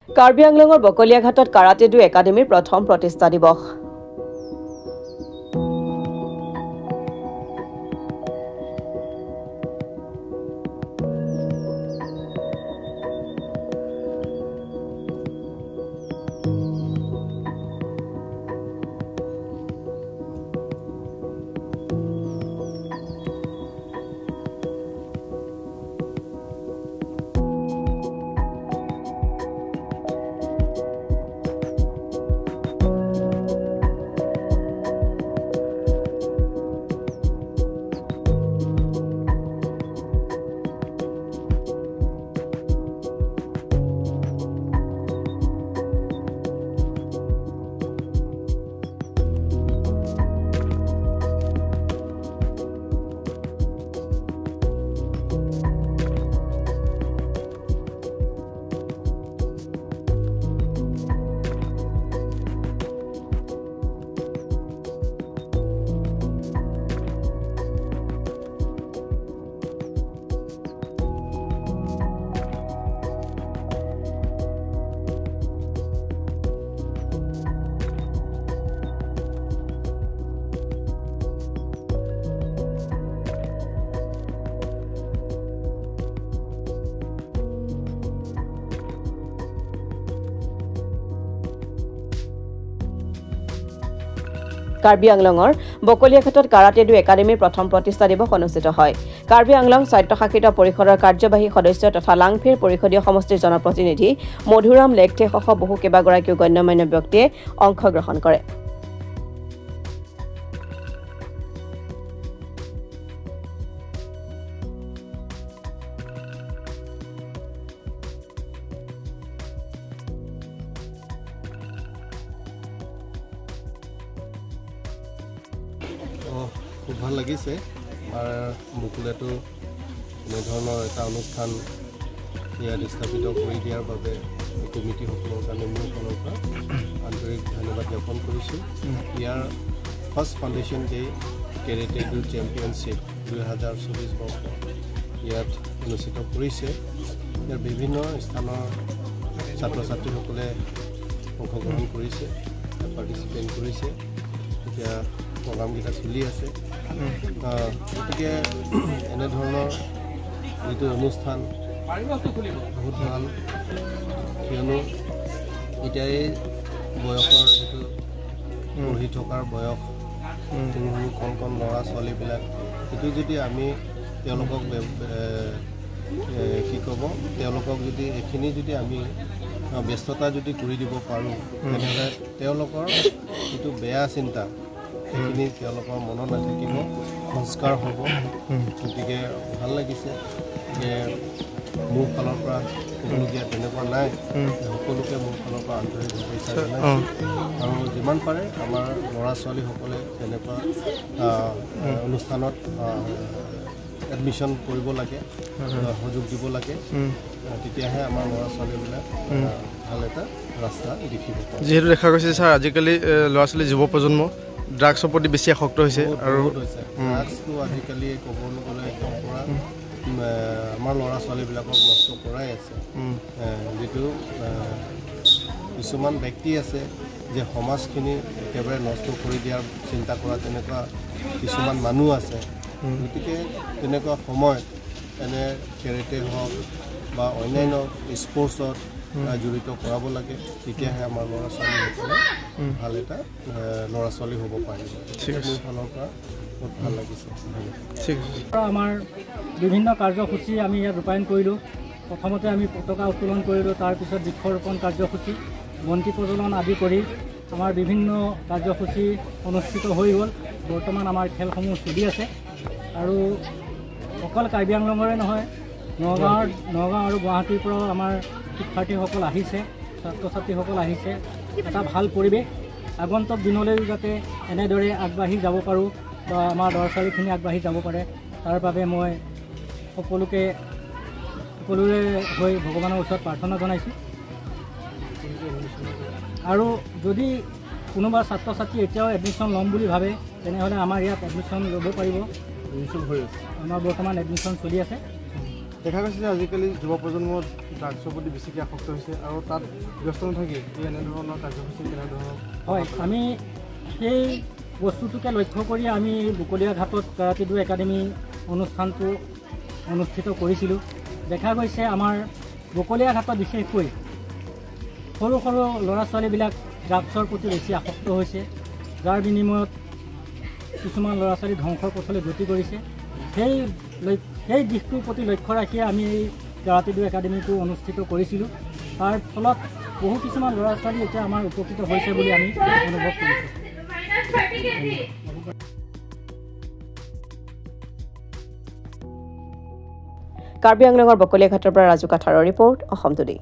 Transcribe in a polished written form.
কাৰ্বি আংলঙৰ বকলিয়াঘাটত karate do একাডেমীৰ প্ৰথম প্ৰতিষ্ঠা দিৱস। কাৰ্বি আংলঙৰ বকলিয়াঘাটত কাৰাটে ডু একাডেমীৰ প্ৰথম প্ৰতিষ্ঠা দিৱস অনুষ্ঠিত হয়। কাৰ্বি আংলং স্বায়ত্তশাসিত পৰিষদৰ কাৰ্যবাহী সদস্য তথা লাংফিৰ পৰিষদীয় সমষ্টিৰ জনপ্ৰতিনিধি মধুৰাম লেগথেসহ বহু কেইবাগৰাকীও গণ্যমান্য ব্যক্তিয়ে অংশগ্ৰহণ কৰে। খুব ভাল লাগিছে আমাৰ মুকুলেতো এনেধৰণৰ এটা অনুষ্ঠান ইয়াত স্থাপিত কৰি দিয়াৰ বাবে কমিটিসকলৰ কাৰণে মোৰ ফালৰ পৰা আন্তৰিক ধন্যবাদ জ্ঞাপন কৰিছোঁ। ইয়াৰ first foundation day karate do championship 2024 বৰ্ষ ইয়াত অনুষ্ঠিত কৰিছে। ইয়াৰ বিভিন্ন স্থানৰ ছাত্ৰ ছাত্ৰীসকলে অংশগ্ৰহণ কৰিছে, পাৰ্টিচিপেট কৰিছে। এতিয়া প্ৰগ্ৰামকেইটা চলি আছে। গতিকে এনেধৰণৰ যিটো অনুষ্ঠান বহুত ভাল, কিয়নো এতিয়া এই বয়সৰ যিটো পঢ়ি থকাৰ বয়স, কণ কণ ল'ৰা ছোৱালীবিলাক, সেইটো যদি আমি তেওঁলোকক কি ক'ব, তেওঁলোকক যদি এইখিনি যদি আমি ব্যস্ততা যদি কৰি দিব পাৰোঁ, তেনেহ'লে তেওঁলোকৰ যিটো বেয়া চিন্তা সেইখিনি তেওঁলোকৰ মনত নাথাকিব, সংস্কাৰ হ'ব। গতিকে ভাল লাগিছে যে মোৰ ফালৰ পৰা ক'বলগীয়া তেনেকুৱা নাই, সকলোকে মোৰ ফালৰ পৰা আন্তৰিক শুভেচ্ছা জনাইছোঁ। আৰু যিমান পাৰে আমাৰ ল'ৰা ছোৱালীসকলে তেনেকুৱা অনুষ্ঠানত এডমিশ্যন কৰিব লাগে, সুযোগ দিব লাগে, তেতিয়াহে আমাৰ ল'ৰা ছোৱালীবিলাক ভাল এটা ৰাস্তা দেখিব। যিহেতু দেখা গৈছে ছাৰ, আজিকালি ল'ৰা ছোৱালী যুৱ প্ৰজন্ম ড্ৰাগছৰ প্ৰতি বেছি আসক্ত হৈছে, আৰু ড্ৰাগছটো আজিকালি ক'বলৈ গ'লে একদম পৰা আমাৰ ল'ৰা ছোৱালীবিলাকক নষ্ট কৰাই আছে। যিটো কিছুমান ব্যক্তি আছে যে সমাজখিনি একেবাৰে নষ্ট কৰি দিয়াৰ চিন্তা কৰা তেনেকুৱা কিছুমান মানুহ আছে। গতিকে তেনেকুৱা সময়ত এনে কেৰেটে হওক বা অন্যান্য স্পৰ্টছত জড়িত কৰাব লাগে, তেতিয়াহে আমাৰ ল'ৰা ছোৱালীসকলে ভাল এটা ল'ৰা ছোৱালী হ'ব পাৰিব। মোৰ ফালৰ পৰা বহুত ভাল লাগিছে। ঠিক আছে। আমাৰ বিভিন্ন কাৰ্যসূচী আমি ইয়াত ৰূপায়ণ কৰিলোঁ। প্ৰথমতে আমি পতাকা উত্তোলন কৰিলোঁ, তাৰপিছত বৃক্ষৰোপণ কাৰ্যসূচী, বন্তি প্ৰজ্বলন আদি কৰি আমাৰ বিভিন্ন কাৰ্যসূচী অনুষ্ঠিত হৈ গ'ল। বৰ্তমান আমাৰ খেলসমূহ চলি আছে, আৰু অকল কাৰ্বি আংলঙৰে নহয়, নগাঁও আৰু গুৱাহাটীৰ পৰাও আমাৰ শিক্ষাৰ্থীসকল আহিছে, ছাত্ৰ ছাত্ৰীসকল আহিছে। এটা ভাল পৰিৱেশ, আগন্তুক দিনলৈও যাতে এনেদৰে আগবাঢ়ি যাব পাৰোঁ বা আমাৰ ল'ৰা ছোৱালীখিনি আগবাঢ়ি যাব পাৰে, তাৰ বাবে মই সকলোৰে হৈ ভগৱানৰ ওচৰত প্ৰাৰ্থনা জনাইছোঁ। আৰু যদি কোনোবা ছাত্ৰ ছাত্ৰী এতিয়াও এডমিশ্যন ল'ম বুলি ভাবে, তেনেহ'লে আমাৰ ইয়াত এডমিশ্যন ল'ব পাৰিব। আমাৰ বৰ্তমান এডমিশ্যন চলি আছে। দেখা গৈছে যে আজিকালি যুৱ প্ৰজন্মৰ ড্ৰাগছৰ প্ৰতি বেছিকৈ আসক্ত হৈছে আৰু তাত ব্যস্ত নাথাকি এনেধৰণৰ কাৰ্যসূচী কেনেধৰণৰ হয় আমি সেই বস্তুটোকে লক্ষ্য কৰি আমি বকলীয়া ঘাটত কাৰাটে ডু একাডেমি অনুষ্ঠানটো অনুষ্ঠিত কৰিছিলোঁ। দেখা গৈছে আমাৰ বকলীয়া ঘাটত বিশেষকৈ সৰু সৰু ল'ৰা ছোৱালীবিলাক ড্ৰাগছৰ প্ৰতি বেছি আসক্ত হৈছে, যাৰ বিনিময়ত কিছুমান ল'ৰা ছোৱালী ধ্বংসৰ পথলৈ গতি কৰিছে। সেই দিশটোৰ প্ৰতি লক্ষ্য ৰাখি আমি এই কাৰাটে ডু একাডেমিটো অনুষ্ঠিত কৰিছিলোঁ। তাৰ ফলত বহু কিছুমান ল'ৰা ছোৱালী এতিয়া আমাৰ উপকৃত হৈছে বুলি আমি অনুভৱ কৰিছোঁ। কাৰ্বি আংলঙৰ বকলীয়া ঘাটৰ পৰা ৰাজু কাঠাৰৰ ৰিপৰ্ট, অসম টুডে।